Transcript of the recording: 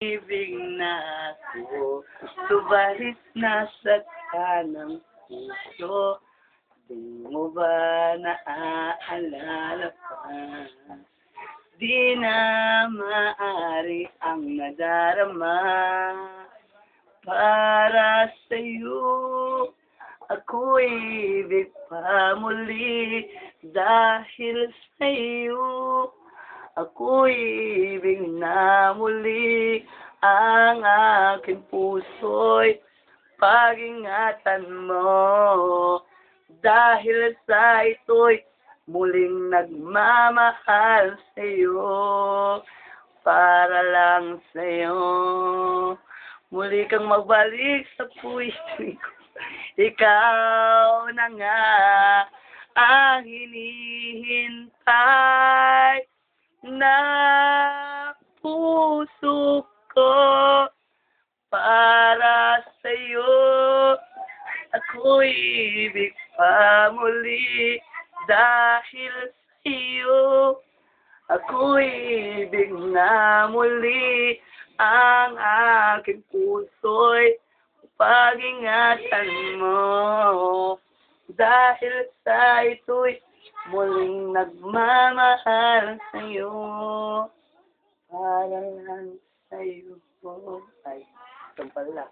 Ibig na ako, subalit nasa kanang puso. Di mo ba naaalala pa? Di na maaari ang nadarama para sa'yo. Ako'y ibig pa muli dahil sa'yo. Ako'y ibig na muli, ang aking puso'y pag-ingatan mo. Dahil sa ito'y muling nagmamahal sa'yo, para lang sa'yo. Muli kang magbalik sa puso ko, ikaw na nga ang hinihintay na puso ko para sa'yo. Ako'y ibig pa muli dahil sa'yo. Ako'y ibig na muli, ang aking puso'y pag-ingatan mo. Dahil sa ito'y muling nagmamahal sa'yo, para lang sa'yo. Ay, ito pala.